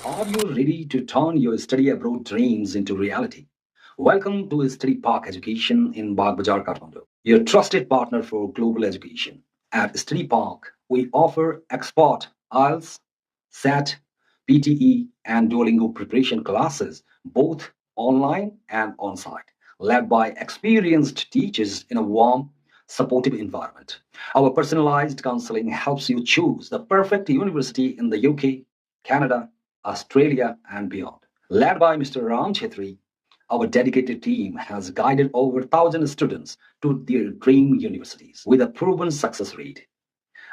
Are you ready to turn your study abroad dreams into reality? Welcome to Study Park Education in Bagh Bazaar, Kathmandu, your trusted partner for global education. At Study Park, we offer expert IELTS, SAT, PTE, and Duolingo preparation classes, both online and on site, led by experienced teachers in a warm, supportive environment. Our personalized counseling helps you choose the perfect university in the UK, Canada, Australia, and beyond. Led by Mr. Ram Chetri, our dedicated team has guided over 1,000 students to their dream universities with a proven success rate.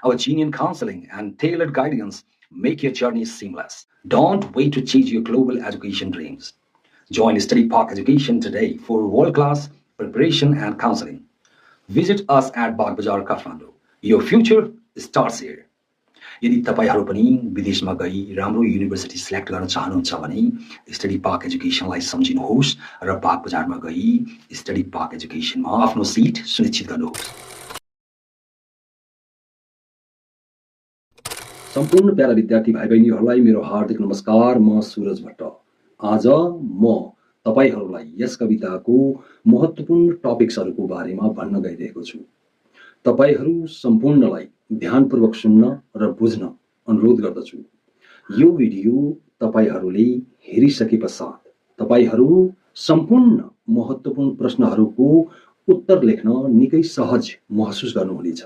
Our genuine counseling and tailored guidance make your journey seamless. Don't wait to chase your global education dreams. Join Study Park Education today for world class preparation and counseling. Visit us at Bagh Bazaar, Kathmandu. Your future starts here. यदि तपाईँहरू पनि विदेशमा गई राम्रो university select गर्न चाहनुहुन्छ भने study park एजुकेसनलाई सम्झिनुहोस् र बाग बजारमा गई स्टडी पार्क एजुकेसनमा आफ्नो सिट सुनिश्चित गर्नुहोस्। सम्पूर्ण प्यारा विद्यार्थी भाइ बहिनीहरूलाई मेरो हार्दिक नमस्कार। म सूरज भट्ट। आज म तपाईहरूलाई यस कविताको महत्त्वपूर्ण टपिक्सहरूको बारेमा भन्न गइरहेको छु। तपाईहरू सम्पूर्णलाई ध्यानपूर्वक सुन्न र बुझ्न अनुरोध गर्दछु। यो भिडियो तपाईहरूले हेरिसके पश्चात तपाईहरू सम्पूर्ण महत्त्वपूर्ण प्रश्नहरूको उत्तर लेख्न निकै सहज महसुस गर्नुहुनेछ।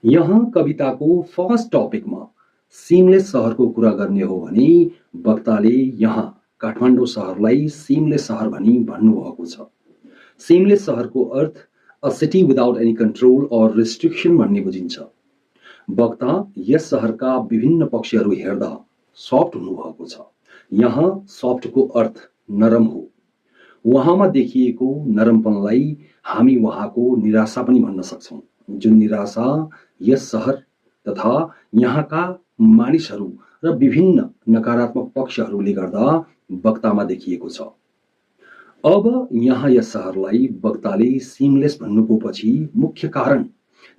यहाँ कविताको फर्स्ट टपिकमा सिमलेस सहरको कुरा गर्ने हो भने वक्ताले यहाँ काठमाडौँ सहरलाई सिमलेस सहर भनी भन्नुभएको छ। सिमलेस सहरको अर्थ a city without any control or restriction भन्ने बुझिन्छ। वक्ता यस सहरका विभिन्न पक्षहरू हेर्दा सफ्ट हुनुभएको छ। यहाँ सफ्टको अर्थ नरम हो। उहाँमा देखिएको नरमपनलाई हामी उहाँको निराशा पनि भन्न सक्छौँ, जुन निराशा यस सहर तथा यहाँका मानिसहरू र विभिन्न नकारात्मक पक्षहरूले गर्दा वक्तामा देखिएको छ। अब यहाँ यस सहरलाई वक्ताले सिमलेस भन्नुको पछि मुख्य कारण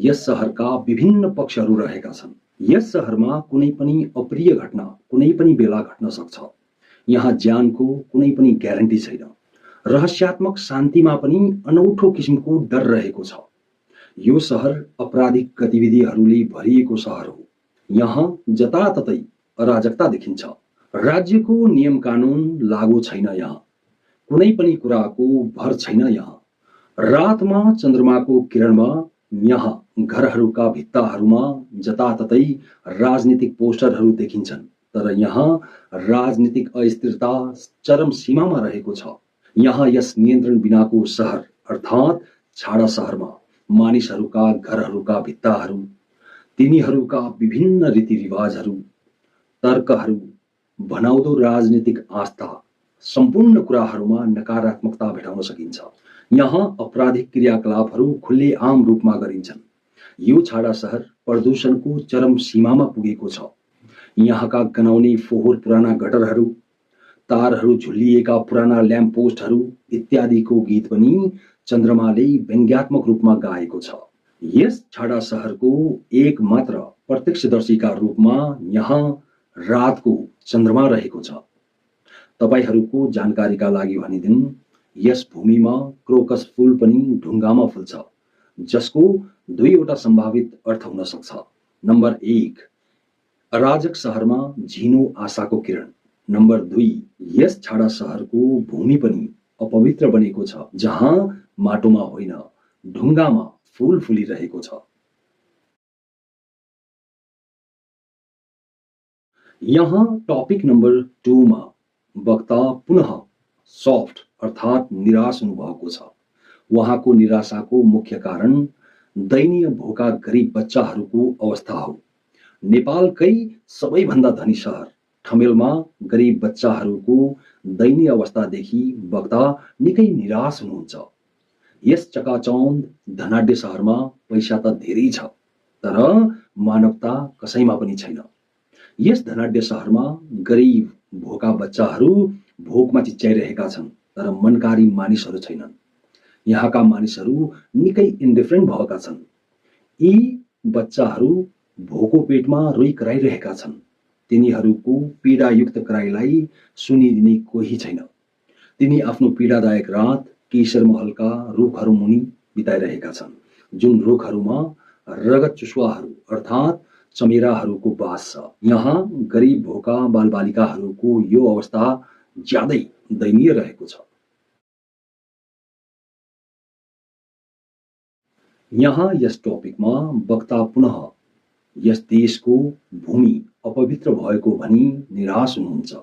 यस सहरका विभिन्न पक्षहरू रहेका छन्। यस सहरमा कुनै पनि अप्रिय घटना कुनै पनि बेला घट्न सक्छ। यहाँ ज्यानको कुनै पनि ग्यारेन्टी छैन। रहस्यात्मक शान्तिमा पनि अनौठो किसिमको डर रहेको छ। यो सहर अपराधिक गतिविधिहरूले भरिएको सहर हो। यहाँ जताततै अराजकता देखिन्छ। राज्यको नियम कानुन लागू छैन। यहाँ कुनै पनि कुराको भर छैन। यहाँ रातमा चन्द्रमाको किरणमा यहाँ घरहरूका भित्ताहरूमा जताततै राजनीतिक पोस्टरहरू देखिन्छन्, तर यहाँ राजनीतिक अस्थिरता चरम सीमामा रहेको छ। यहाँ यस नियन्त्रण बिनाको सहर अर्थात् छाडा सहरमा मानिसहरूका घरहरूका भित्ताहरू, तिनीहरूका विभिन्न रीतिरिवाजहरू, तर्कहरू, भनाउँदो राजनीतिक आस्था, सम्पूर्ण कुराहरूमा नकारात्मकता भेटाउन सकिन्छ। यहाँ अपराधिक क्रियाकलापहरू खुल्लेआम रूपमा गरिन्छन्। यो छाडा सहर प्रदूषणको चरम सीमामा पुगेको छ। यहाँका गनाउने फोहोर पुराना गटरहरू, तारहरू झुल्लिएका पुराना ल्याम्प पोस्टहरू इत्यादिको गीत पनि चन्द्रमाले व्यङ्ग्यात्मक रूपमा गाएको छ। यस छाडा सहरको एक मात्र प्रत्यक्षदर्शीका रूपमा यहाँ रातको चन्द्रमा रहेको छ। तपाईहरूको जानकारीका लागि भनिदिउँ, यस भूमिमा क्रोकस फूल पनि ढुङ्गामा फुल्छ, जसको दुईवटा सम्भावित अर्थ हुन सक्छ। नम्बर 1, अराजक सहरमा झिनो आशाको किरण। नम्बर 2, यस छाडा सहरको भूमि पनि अपवित्र बनेको छ, जहाँ माटोमा होइन ढुङ्गामा फूल फुलिरहेको छ। यहाँ टपिक नम्बर 2 मा वक्ता पुनः सफ्ट अर्थात् निराश हुनुभएको छ। उहाँको निराशाको मुख्य कारण दयनीय भोका गरिब बच्चाहरूको अवस्था हो। नेपालकै सबैभन्दा धनी सहर ठमेलमा गरिब बच्चाहरूको दयनीय अवस्थादेखि वक्ता निकै निराश हुनुहुन्छ। यस चकाचौँध धनाढ्य सहरमा पैसा त धेरै छ, तर मानवता कसैमा पनि छैन। यस धनाढ्य सहरमा गरिब भोका बच्चाहरू भोकमा चिच्याइरहेका छन्, तर मनकारी मानिसहरू छैनन्। यहाँका मानिसहरू निकै इन्डिफरेन्ट भएका छन्। यी बच्चाहरू भोको पेटमा रोइ कराइरहेका छन्। तिनीहरूको पीडायुक्त कराइलाई सुनिदिने कोही छैन। तिनी आफ्नो पीडादायक रात केशर महलका रुखहरूमुनि बिताइरहेका छन्, जुन रुखहरूमा रगत चुसुवाहरू अर्थात् चमेराहरूको बास छ। यहाँ गरिब भोका बालबालिकाहरूको यो अवस्था ज्यादै दयनीय रहेको छ। यहाँ यस टपिकमा वक्ता पुनः यस देशको भूमि अपवित्र भएको भनी निराश हुनुहुन्छ।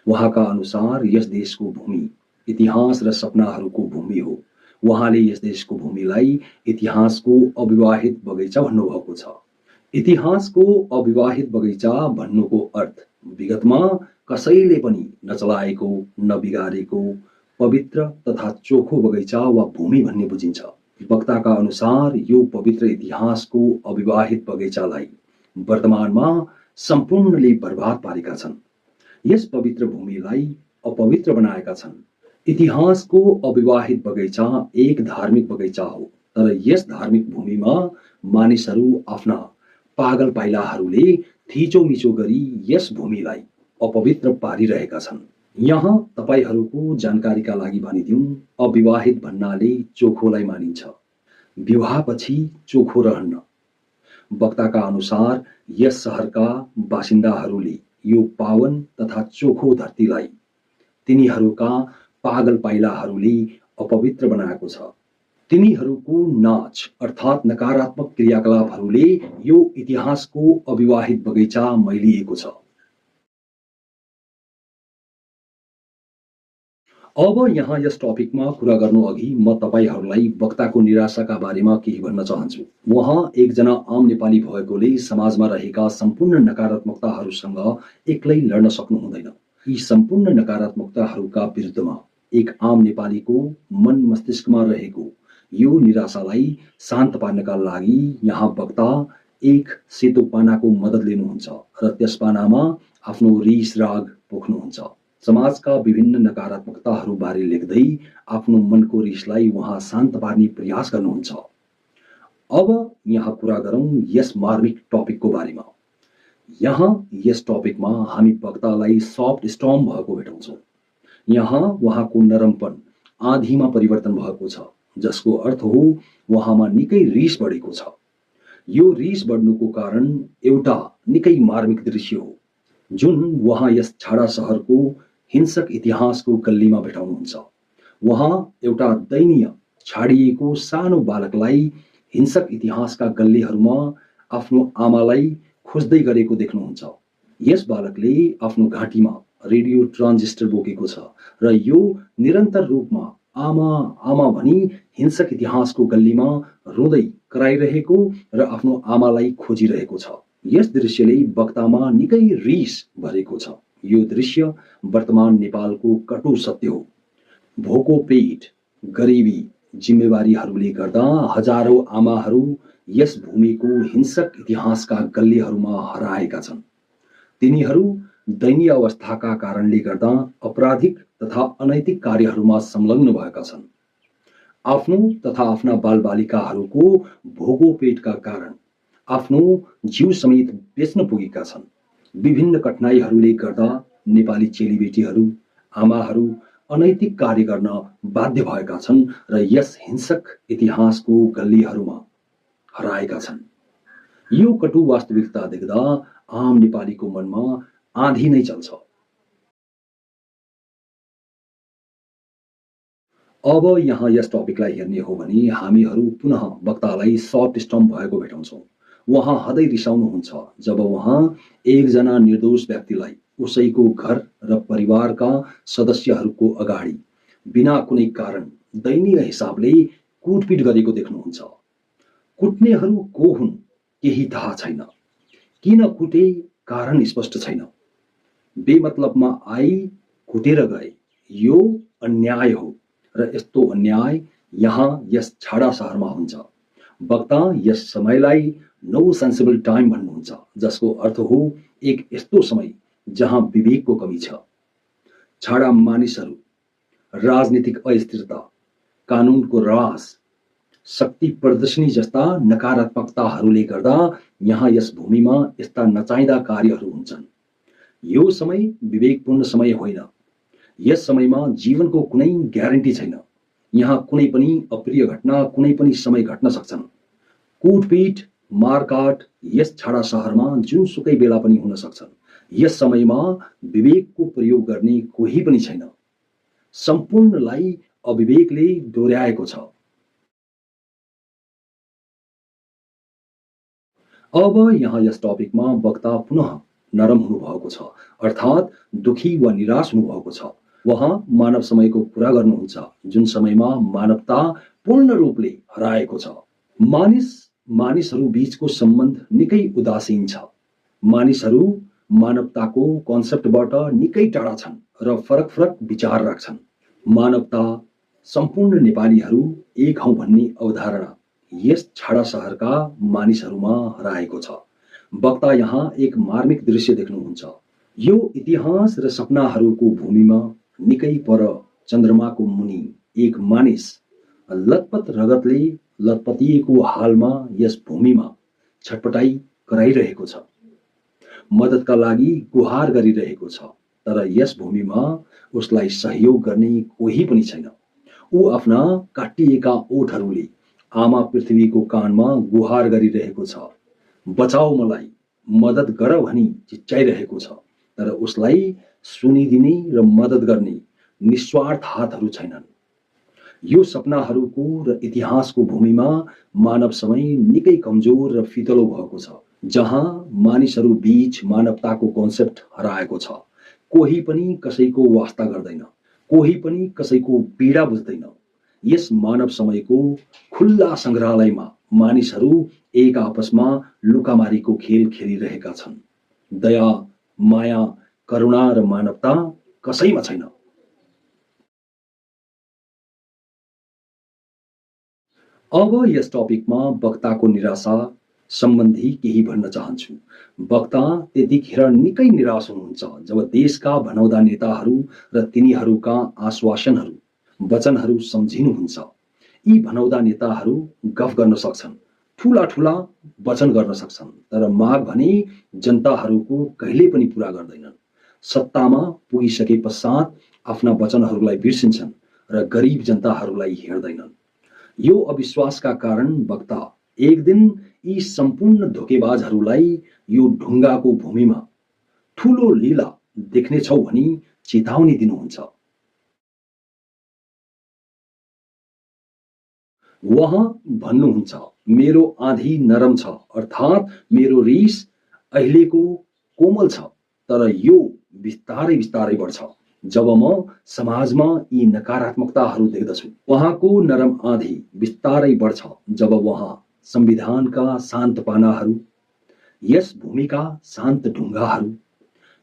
उहाँका अनुसार यस देशको भूमि इतिहास र सपनाहरूको भूमि हो। उहाँले यस देशको भूमिलाई इतिहासको अविवाहित बगैँचा भन्नुभएको छ। इतिहासको अविवाहित बगैँचा भन्नुको अर्थ विगतमा कसैले पनि नचलाएको, नबिगारेको, पवित्र तथा चोखो बगैँचा वा भूमि भन्ने बुझिन्छ। वक्ताका अनुसार यो पवित्र इतिहासको अविवाहित बगैँचालाई वर्तमानमा सम्पूर्णले बर्बाद पारेका छन्। यस पवित्र भूमिलाई अपवित्र बनाएका छन्। इतिहासको अविवाहित बगैँचा एक धार्मिक बगैँचा हो, तर यस धार्मिक भूमिमा मानिसहरू आफ्ना पागल पाइलाहरूले थिचोमिचो गरी यस भूमिलाई अपवित्र पारिरहेका छन्। यहाँ तपाईहरूको जानकारीका लागि भनिदिउँ, अविवाहित भन्नाले चोखोलाई मानिन्छ। विवाहपछि चोखो रहन्न। वक्ताका अनुसार यस शहरका बासिन्दाहरूले यो पावन तथा चोखो धरतीलाई तिनीहरूका पागल पाइलाहरूले अपवित्र बनाएको छ। तिनीहरूको नाच अर्थात् नकारात्मक क्रियाकलापहरूले यो इतिहासको अविवाहित बगैँचा मैलिएको छ। अब यहाँ यस टपिकमा कुरा गर्नु अघि म तपाईहरूलाई वक्ताको निराशाका बारेमा केही भन्न चाहन्छु। उहाँ एकजना आम नेपाली भएकोले समाजमा रहेका सम्पूर्ण नकारात्मकताहरूसँग एक्लै लड्न सक्नु हुँदैन। यी सम्पूर्ण नकारात्मकताहरूका विरुद्धमा एक आम नेपालीको मन मस्तिष्कमा रहेको यो निराशालाई शान्त पार्नका लागि यहाँ वक्ता एक सेतो पानाको मद्दत लिनुहुन्छ र त्यस पानामा आफ्नो रिस राग पोख्नुहुन्छ। समाजका विभिन्न नकारात्मकताहरू बारे लेख्दै आफ्नो मनको रिसलाई उहाँ शान्त पार्ने प्रयास गर्नुहुन्छ। अब यहाँ कुरा गरौँ यस मार्मिक टपिकको बारेमा। यहाँ यस टपिकमा हामी वक्तालाई सफ्ट स्टर्म भएको भेटाउँछौँ। यहाँ उहाँको नरमपन आँधीमा परिवर्तन भएको छ, जसको अर्थ हो उहाँमा निकै रिस बढेको छ। यो रिस बढ्नुको कारण एउटा निकै मार्मिक दृश्य हो, जुन उहाँ यस छाडा सहरको हिंसक इतिहासको गल्लीमा भेटाउनुहुन्छ। उहाँ एउटा दयनीय छाडिएको सानो बालकलाई हिंसक इतिहासका गल्लीहरूमा आफ्नो आमालाई खोज्दै गरेको देख्नुहुन्छ। यस बालकले आफ्नो घाँटीमा रेडियो ट्रान्जिस्टर बोकेको छ र यो निरन्तर रूपमा आमा आमा भनी हिंसक इतिहासको गल्लीमा रुँदै कराइरहेको र आफ्नो आमालाई खोजिरहेको छ। यस दृश्यले वक्तामा निकै रिस भरेको छ। यो दृश्य वर्तमान नेपालको कटु सत्य हो। भोको पेट, गरिबी, जिम्मेवारीहरूले गर्दा हजारौं आमाहरू यस भूमिको हिंसक इतिहासका गल्लीहरूमा हराएका छन्। तिनीहरू दयनीय अवस्थाका कारणले गर्दा अपराधिक तथा अनैतिक कार्यहरूमा संलग्न भएका छन्। आफ्नो तथा आफ्ना बालबालिकाहरूको भोको पेटका कारण आफ्नो जीव समेत बेच्न पुगेका छन्। विभिन्न कठिनाइहरूले गर्दा नेपाली चेलीबेटीहरू, आमाहरू अनैतिक कार्य गर्न बाध्य भएका छन् र यस हिंसक इतिहासको गल्लीहरूमा हराएका छन्। यो कटु वास्तविकता देख्दा आम नेपालीको मनमा आँधी नै चल्छ। अब यहाँ यस टपिकलाई हेर्ने हो भने हामीहरू पुनः वक्तालाई सफ्ट स्टर्म भएको भेटाउँछौँ। उहाँ हदै रिसाउनुहुन्छ जब उहाँ एकजना निर्दोष व्यक्तिलाई उसैको घर र परिवारका सदस्यहरूको अगाडि बिना कुनै कारण दयनीय हिसाबले कुटपिट गरेको देख्नुहुन्छ। कुट्नेहरू को हुन् केही थाहा छैन, किन कुटे कारण स्पष्ट छैन। बेमतलबमा आई कुटेर गए, यो अन्याय हो र यस्तो अन्याय यहाँ यस छाडा सहरमा हुन्छ। वक्ता यस समयलाई नो सेन्सिबल टाइम भन्नुहुन्छ, जसको अर्थ हो एक यस्तो समय जहाँ विवेकको कमी छ। छाडा मानिसहरू राजनीतिक अस्थिरता, कानुनको राज, शक्ति प्रदर्शनी जस्ता नकारात्मकताहरूले गर्दा यहाँ यस भूमिमा यस्ता नचाहिँदा कार्यहरू हुन्छन्। यो समय विवेकपूर्ण समय होइन। यस समयमा जीवनको कुनै ग्यारेन्टी छैन। यहाँ कुनै पनि अप्रिय घटना कुनै पनि समय घट्न सक्छन्। कुटपिट मारकाट यस छाडा सहरमा जुनसुकै बेला पनि हुन सक्छन्। यस समयमा विवेकको प्रयोग गर्ने कोही पनि छैन। सम्पूर्णलाई अविवेकले डोर्याएको छ। अब यहाँ यस टपिकमा वक्ता पुनः नरम हुनुभएको छ, अर्थात् दुखी वा निराश हुनुभएको छ। वहाँ मानव समयको कुरा गर्नुहुन्छ जुन समयमा मानवता पूर्ण रूपले हराएको छ। मानिसहरू बीचको सम्बन्ध निकै उदासीन छ। मानिसहरू मानवताको कन्सेप्टबाट निकै टाढा छन् र फरक फरक विचार राख्छन्। मानवता सम्पूर्ण नेपालीहरू एक हौं भन्ने अवधारणा यस छाडा सहरका मानिसहरूमा हराएको छ। वक्ता यहाँ एक मार्मिक दृश्य देख्नुहुन्छ। यो इतिहास र सपनाहरूको भूमिमा निकै पर चन्द्रमाको मुनि एक मानिस लतपत रगतले लतपतिएको हालमा यस भूमिमा छटपटाई कराइरहेको छ। मद्दतका लागि गुहार गरिरहेको छ, तर यस भूमिमा उसलाई सहयोग गर्ने कोही पनि छैन। ऊ आफ्ना काटिएका ओठहरूले आमा पृथ्वीको कानमा गुहार गरिरहेको छ, बचाऊ मलाई, मद्दत गर भनी चिच्चाइरहेको छ, तर उसलाई सुनिदिने र मद्दत गर्ने निस्वार्थ हातहरू छैनन्। यो सपनाहरूको र इतिहासको भूमिमा मानव समय निकै कमजोर र फितलो भएको छ, जहाँ मानिसहरू बीच मानवताको कन्सेप्ट हराएको छ। कोही पनि कसैको वास्ता गर्दैन, कोही पनि कसैको पीडा बुझ्दैन। यस मानव समयको खुल्ला संग्रहालयमा मानिसहरू एक आपसमा लुकामारीको खेल खेलिरहेका छन्। दया, माया, करुणा र मानवता कसैमा छैन। अब यस टपिकमा वक्ताको निराशा सम्बन्धी केही भन्न चाहन्छु। वक्ता त्यतिखेर निकै निराश हुनुहुन्छ जब देशका भनाउँदा नेताहरू र तिनीहरूका आश्वासनहरू, वचनहरू सम्झिनुहुन्छ। यी भनाउँदा नेताहरू गफ गर्न सक्छन्, ठूला ठूला वचन गर्न सक्छन्, तर माग भने जनताहरूको कहिले पनि पूरा गर्दैनन्। सत्तामा पुगिसके पश्चात आफ्ना वचनहरूलाई बिर्सिन्छन् र गरिब जनताहरूलाई हेर्दैनन्। यो अविश्वासका कारण वक्ता एक दिन यी सम्पूर्ण धोकेबाजहरूलाई यो ढुङ्गाको भूमिमा ठूलो लीला देख्नेछौ भनी चेतावनी दिनुहुन्छ। वहाँ भन्नुहुन्छ, मेरो आँधी नरम छ, अर्थात् मेरो रिस अहिलेको कोमल छ, तर यो बिस्तारै बिस्तारै बढ्छ जब म समाजमा यी नकारात्मकताहरू देख्दछु। वहाँको नरम आँधी बिस्तारै बढ्छ जब वहाँ संविधानका शान्त पानाहरू, यस भूमिका शान्त ढुङ्गाहरू,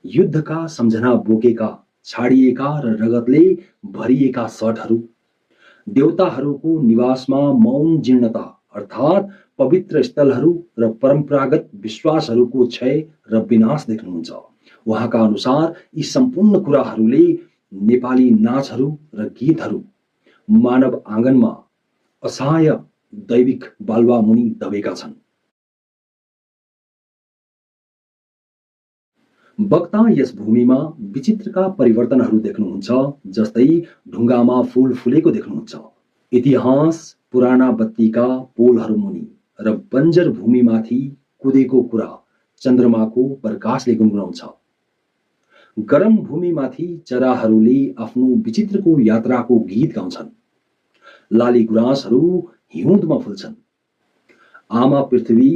युद्धका सम्झना बोकेका छाडिएका र रगतले भरिएका सटहरू, देवताहरूको निवासमा मौन जीर्णता अर्थात् पवित्र स्थलहरू र परम्परागत विश्वासहरूको क्षय र विनाश देख्नुहुन्छ। उहाँका अनुसार यी सम्पूर्ण कुराहरूले नेपाली नाचहरू र गीतहरू मानव आँगनमा असहाय दैविक बालुवा मुनि दबेका छन्। वक्ता यस भूमिमा विचित्रका परिवर्तनहरू देख्नुहुन्छ, जस्तै ढुङ्गामा फूल फुलेको देख्नुहुन्छ। इतिहास पुराना बत्तीका पोलहरू मुनि र बन्जर भूमिमाथि कुदेको कुरा चन्द्रमाको प्रकाशले गुनगुनाउँछ। गरम भूमिमाथि चराहरूले आफ्नो विचित्रको यात्राको गीत गाउँछन्। लाली गुराँसहरू हिउँदमा फुल्छन्। आमा पृथ्वी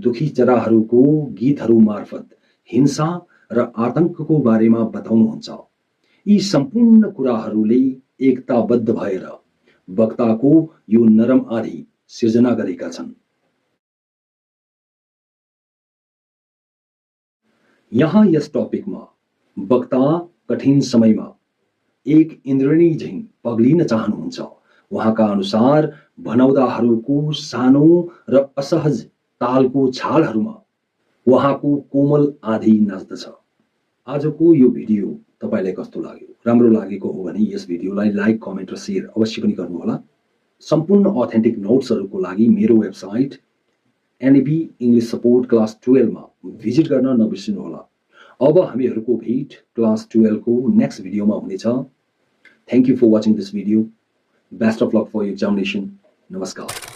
दुखी चराहरूको गीतहरू मार्फत हिंसा र आतंकको बारेमा बताउनुहुन्छ। यी सम्पूर्ण कुराहरूले एकताबद्ध भएर वक्ताको यो नरम आँधी सिर्जना गरेका छन्। यहाँ यस टपिकमा वक्ता कठिन समयमा एक इन्द्रणी झैं पग्लिन चाहनुहुन्छ। उहाँका अनुसार भनाउँदाहरूको सानो र असहज तालको छालहरूमा उहाँको कोमल आँधी नाच्दछ। आजको यो भिडियो तपाईलाई कस्तो लाग्यो? राम्रो लागेको हो भने यस भिडियोलाई लाइक, कमेन्ट र शेयर अवश्य पनि गर्नुहोला। सम्पूर्ण अथेन्टिक नोट्सहरूको लागि मेरो website NAB English Support class 12 मा भिजिट गर्न नबिर्सिनुहोला। अब हामीहरूको भेट क्लास 12 को नेक्स्ट भिडियोमा हुनेछ। Thank you for watching this video. Best of luck for your examination. नमस्कार।